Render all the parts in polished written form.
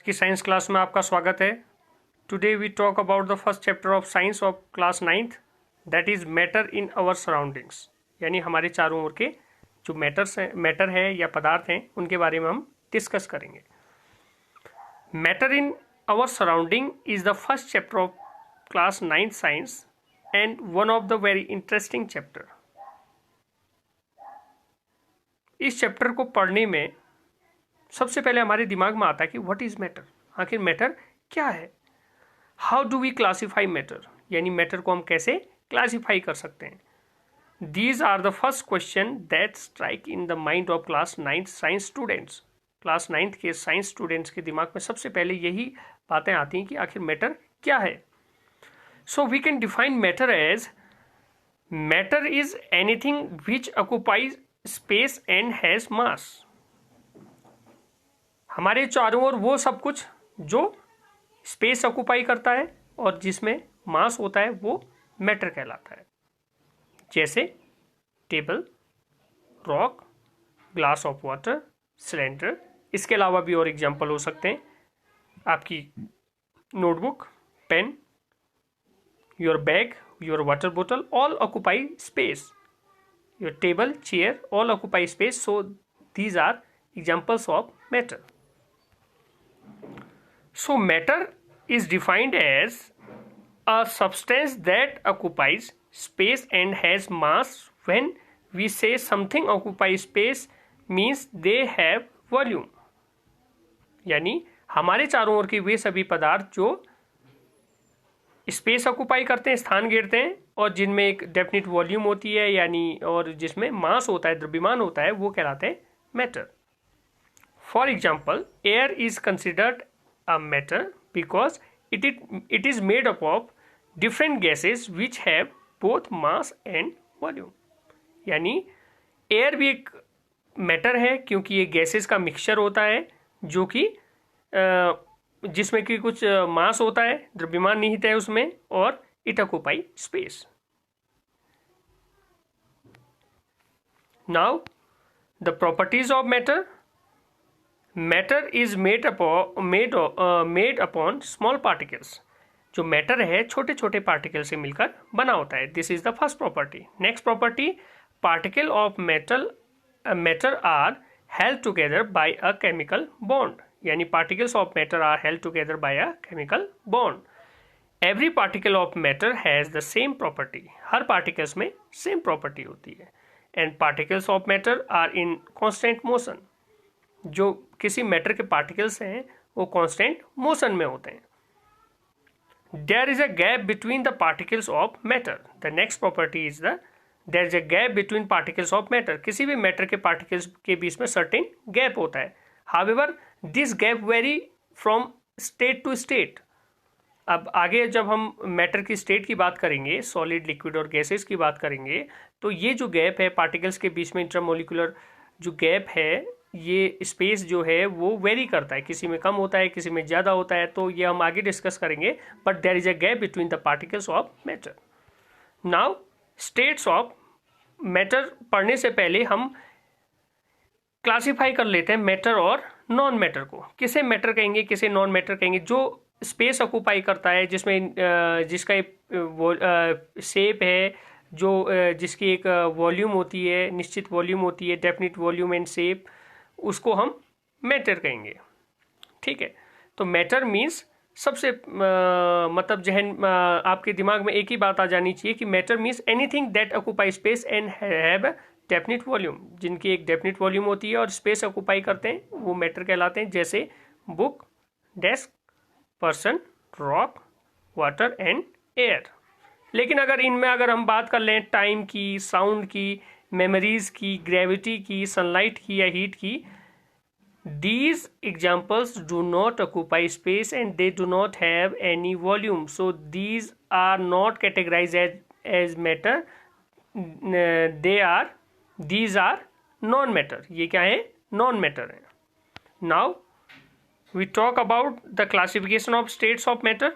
की science class में आपका स्वागत है। Today we talk about the first chapter of science of class 9th, that is matter in our surroundings. यानी हमारे चारों ओर के जो मैटर है या पदार्थ हैं उनके बारे में हम डिस्कस करेंगे। Matter in our surrounding is the first chapter of class 9th science and one of the very interesting chapter. इस चैप्टर को पढ़ने में सबसे पहले हमारे दिमाग में आता है कि व्हाट इज मैटर, आखिर मैटर क्या है। How do we classify matter, यानी मैटर को हम कैसे क्लासीफाई कर सकते हैं। These are the first question that strike in the mind of class 9th science students. Class 9th के साइंस स्टूडेंट्स के दिमाग में सबसे पहले यही बातें आती हैं कि आखिर मैटर क्या है। So we can define matter as matter is anything which occupies space and has mass. हमारे चारों ओर वो सब कुछ जो स्पेस ऑक्युपाई करता है और जिसमें मास होता है वो मैटर कहलाता है। जैसे table, rock, glass of water, cylinder. इसके अलावा भी और एग्जाम्पल हो सकते हैं। आपकी notebook, pen, your bag, your water बोतल, all occupy space. Your table, chair, all occupy space. So these are examples of matter. So matter is defined as a substance that occupies space and has mass. When we say something occupies space means they have volume. यानी हमारे चारों ओर के वे सभी पदार्थ जो space occupy करते हैं, स्थान घेरते हैं, और जिनमें एक डेफिनिट वॉल्यूम होती है यानी और जिसमें मास होता है, द्रव्यमान होता है, वो कहलाते हैं matter. For example, air is considered a matter because it is made up of different gases which have both mass and volume. यानी एयर भी एक मैटर है क्योंकि ये गैसेस का मिक्सचर होता है जो कि जिसमें कि कुछ मास होता है, द्रव्यमान निहित है उसमें, और it occupy space. Now the properties of matter. Matter is made upon small particles. जो मैटर है छोटे छोटे पार्टिकल से मिलकर बना होता है. This is the first property. Next property, particle of matter are held together by a chemical bond. यानी particles of matter are held together by a chemical bond. Every particle of matter has the same property. हर particles में same property होती है. And particles of matter are in constant motion. जो किसी matter के particles हैं वो constant motion में होते हैं. There is a gap between the particles of matter. The next property is there is a gap between particles of matter. किसी भी मैटर के पार्टिकल्स के बीच में सर्टेन गैप होता है. However this gap vary from state to state. अब आगे जब हम मैटर की स्टेट की बात करेंगे, सॉलिड, लिक्विड और गैसेस की बात करेंगे, तो ये जो गैप है पार्टिकल्स के बीच में, इंटरमोलिकुलर जो गैप है, ये स्पेस जो है वो वेरी करता है. किसी में कम होता है, किसी में ज़्यादा होता है, तो ये हम आगे डिस्कस करेंगे. But there is a gap between the particles of matter. Now states of matter पढ़ने से पहले हम क्लासिफाई कर लेते हैं मैटर और नॉन मैटर को. किसे मैटर कहेंगे, किसे नॉन मैटर कहेंगे. जो स्पेस ऑक्युपाई करता है, जिसमें जिसका एक शेप है, जो जिसकी एक वॉल्यूम होती है, निश्चित वॉल्यूम होती है, डेफिनिट वॉल्यूम एंड शेप, उसको हम मैटर कहेंगे. ठीक है. तो मैटर मीन्स सबसे मतलब जहन आपके दिमाग में एक ही बात आ जानी चाहिए कि matter means anything that occupy space and have definite volume. जिनकी एक डेफिनिट वॉल्यूम होती है और स्पेस ऑक्युपाई करते हैं वो मैटर कहलाते हैं. जैसे book, desk, person, rock, water and air. लेकिन अगर हम बात कर लें टाइम की, साउंड की, मेमोरीज की, ग्रेविटी की, सनलाइट की या हीट की, these examples do not occupy space and they do not have any volume, so these are not categorized as matter. These are non matter. ये क्या है? non matter है. Now we talk about the classification of states of matter.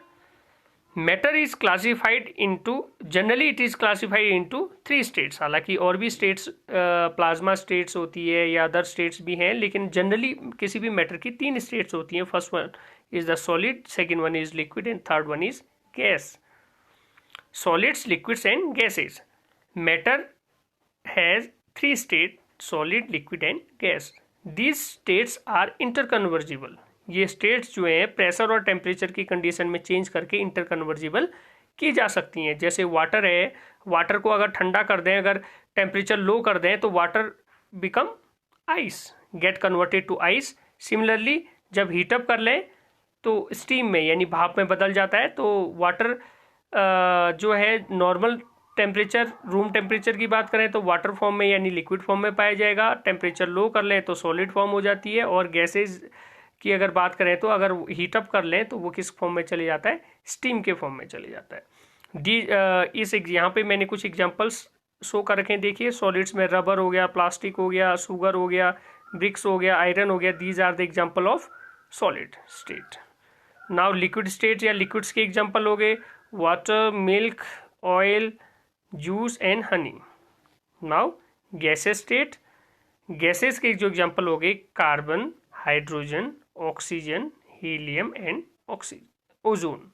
Matter is classified into, generally it is classified into 3 states. हालांकि और भी states, plasma states होती है या अदर स्टेट्स भी हैं, लेकिन जनरली किसी भी मैटर की 3 स्टेट्स होती हैं। First one is the solid, second one is liquid and third one is gas. Solids, liquids and gases. Matter has 3 state, solid, liquid and gas. These states are interconvertible. ये states जो हैं pressure और temperature की condition में change करके इंटरकन्वर्जिबल की जा सकती हैं। जैसे वाटर है, वाटर को अगर ठंडा कर दें, अगर टेम्परेचर लो कर दें तो water become ice, get converted to ice. Similarly जब हीटअप कर लें तो स्टीम में यानी भाप में बदल जाता है। तो वाटर जो है नॉर्मल टेम्परेचर, रूम टेम्परेचर की बात करें तो वाटर फॉर्म में यानी लिक्विड फॉर्म में पाया जाएगा। टेम्परेचर लो कर लें तो सॉलिड फॉर्म हो जाती है। और गैसेज की अगर बात करें तो अगर हीटअप कर लें तो वो किस फॉर्म में चले जाता है, स्टीम के फॉर्म में चले जाता है। इस यहाँ पे मैंने कुछ एग्जांपल्स शो कर रखे हैं। देखिए सॉलिड्स में रबर हो गया, प्लास्टिक हो गया, शुगर हो गया, ब्रिक्स हो गया, आयरन हो गया। These are the example of solid state. Now liquid state या लिक्विड्स के एग्जाम्पल हो गए water, milk, oil, juice and honey. Now gases state, gases के जो एग्जाम्पल हो गए carbon, hydrogen, oxygen, helium and ozone.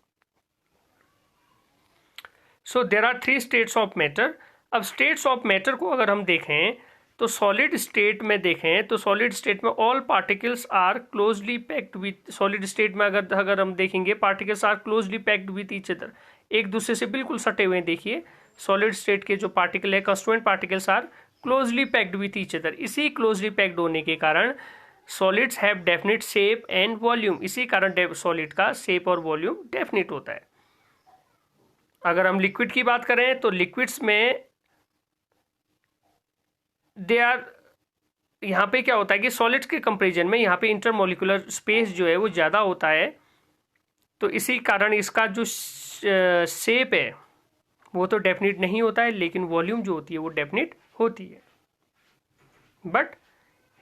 So there are 3 states of matter. अब states of matter को अगर हम देखें तो सॉलिड स्टेट में देखें तो सॉलिड स्टेट में all particles are closely packed with, solid state में अगर हम देखेंगे particles are closely packed with each other, एक दूसरे से बिल्कुल सटे हुए हैं। देखिए सॉलिड स्टेट के जो पार्टिकल है, constituent particles are closely packed with each other. इसी क्लोजली पैक्ड होने के कारण solids have definite shape and volume. इसी कारण सॉलिड का शेप और वॉल्यूम डेफिनिट होता है। अगर हम लिक्विड की बात करें तो लिक्विड्स में दे आर, यहाँ पे क्या होता है कि सॉलिड्स के कंपेरिजन में यहाँ पे इंटरमोलिकुलर स्पेस जो है वो ज़्यादा होता है। तो इसी कारण इसका जो शेप है वो तो डेफिनिट नहीं होता है, लेकिन वॉल्यूम जो होती है वो डेफिनिट होती है। बट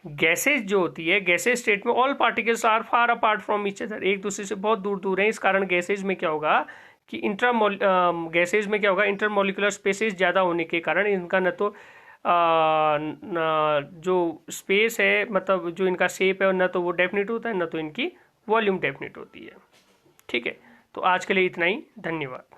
गैसेज जो होती है, गैसेज स्टेट में all particles are far apart from each other, एक दूसरे से बहुत दूर दूर हैं। इस कारण गैसेज में क्या होगा कि गैसेज में क्या होगा, इंटरमोलिकुलर स्पेसेस ज़्यादा होने के कारण इनका न तो जो स्पेस है, मतलब जो इनका शेप है, न तो वो डेफिनिट होता है, न तो इनकी वॉल्यूम डेफिनिट होती है। ठीक है, तो आज के लिए इतना ही। धन्यवाद।